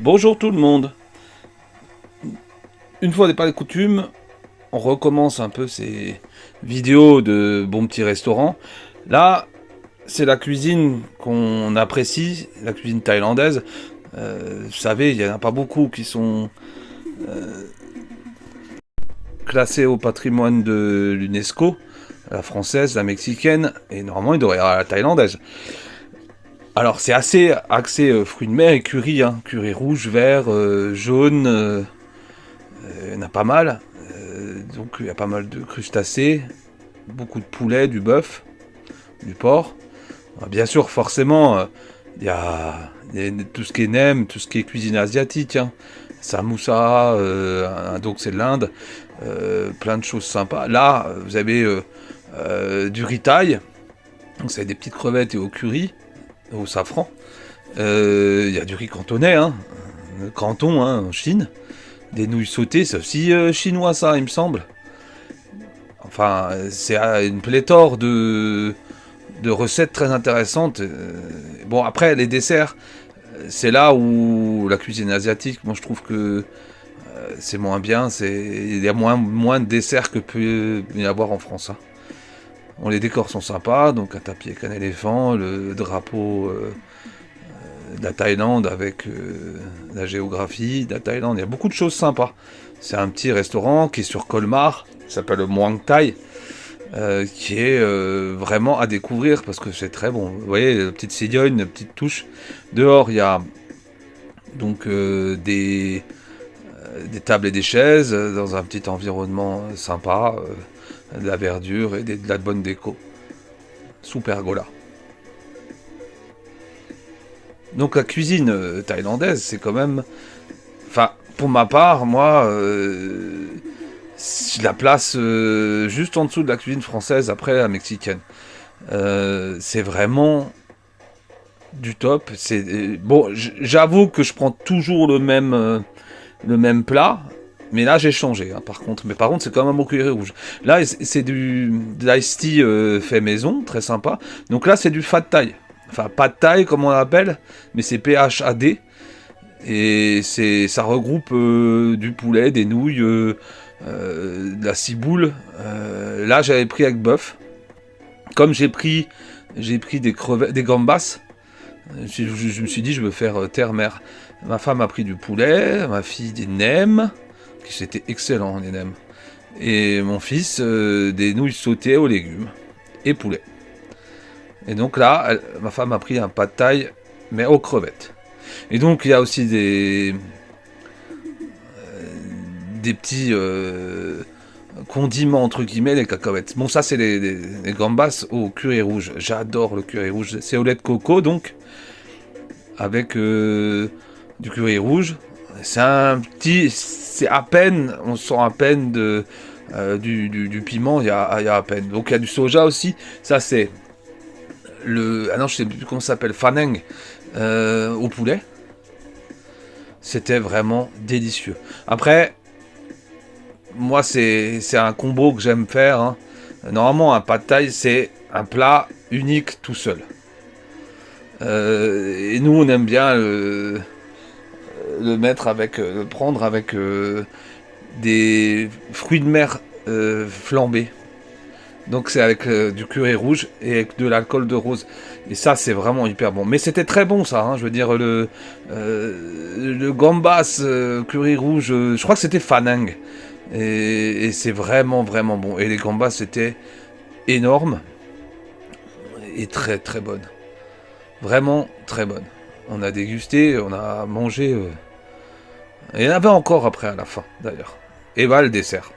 Bonjour tout le monde. Une fois n'est pas les coutumes, on recommence un peu ces vidéos de bons petits restaurants. Là, c'est la cuisine qu'on apprécie, la cuisine thaïlandaise. Vous savez, il n'y en a pas beaucoup qui sont classés au patrimoine de l'UNESCO. La française, la mexicaine, et normalement il devrait y avoir la thaïlandaise. Alors c'est assez axé fruits de mer et curry, hein. Curry rouge, vert, jaune, il y en a pas mal. Donc il y a pas mal de crustacés, beaucoup de poulet, du bœuf, du porc. Bien sûr, forcément, il y a tout ce qui est nem, tout ce qui est cuisine asiatique, hein. Samoussa, donc c'est de l'Inde, plein de choses sympas. Là, vous avez du riz thaï, donc c'est des petites crevettes et au curry, au safran. Il y a du riz cantonais, hein, Canton, hein, en Chine. Des nouilles sautées, c'est aussi chinois ça, il me semble. Enfin, c'est une pléthore de recettes très intéressantes. Bon, après, les desserts, c'est là où la cuisine asiatique, moi je trouve que c'est moins bien. Il y a moins de desserts que peut y avoir en France, hein. Bon, les décors sont sympas, donc un tapis avec un éléphant, le drapeau de la Thaïlande avec la géographie de la Thaïlande. Il y a beaucoup de choses sympas. C'est un petit restaurant qui est sur Colmar, qui s'appelle le Muang Thai, qui est vraiment à découvrir parce que c'est très bon. Vous voyez, la petite cigogne, la petite touche. Dehors, il y a donc des tables et des chaises dans un petit environnement sympa, de la verdure et de la bonne déco. Sous pergola. Donc la cuisine thaïlandaise, c'est quand même... Enfin, pour ma part, moi, je la place juste en dessous de la cuisine française, après la mexicaine. C'est vraiment du top. Bon, j'avoue que je prends toujours le même plat, mais là j'ai changé, hein, par contre. Mais par contre, c'est quand même au curry rouge. Là, c'est de l'ice tea fait maison, très sympa. Donc là, c'est du pad thai. Enfin, pad thai comme on l'appelle, mais c'est PHAD. Et ça regroupe du poulet, des nouilles, de la ciboule. Là, j'avais pris avec bœuf. Comme j'ai pris des crevettes, des gambas. Je me suis dit, je veux faire terre-mer. Ma femme a pris du poulet, ma fille des nems, qui c'était excellent les nems. Et mon fils des nouilles sautées aux légumes et poulet. Et donc là, ma femme a pris un pad thaï, mais aux crevettes. Et donc il y a aussi des petits condiments entre guillemets, les cacahuètes. Bon, ça c'est les gambas au curry rouge. J'adore le curry rouge. C'est au lait de coco donc, avec du curry rouge. C'est à peine, on sent à peine du piment, il y a à peine. Donc il y a du soja aussi. Ça c'est ah non, je sais plus comment ça s'appelle, faneng au poulet. C'était vraiment délicieux. Après, moi c'est un combo que j'aime faire, hein. Normalement un pad thai c'est un plat unique tout seul. Et nous on aime bien le prendre avec des fruits de mer flambés. Donc c'est avec du curry rouge et avec de l'alcool de rose. Et ça c'est vraiment hyper bon. Mais c'était très bon ça, hein. Je veux dire le gambas curry rouge, je crois que c'était Fanang. Et c'est vraiment vraiment bon. Et les gambas c'était énorme et très très bonne. Vraiment très bonne. On a dégusté, on a mangé. Et il y en avait encore après à la fin d'ailleurs. Et voilà le dessert.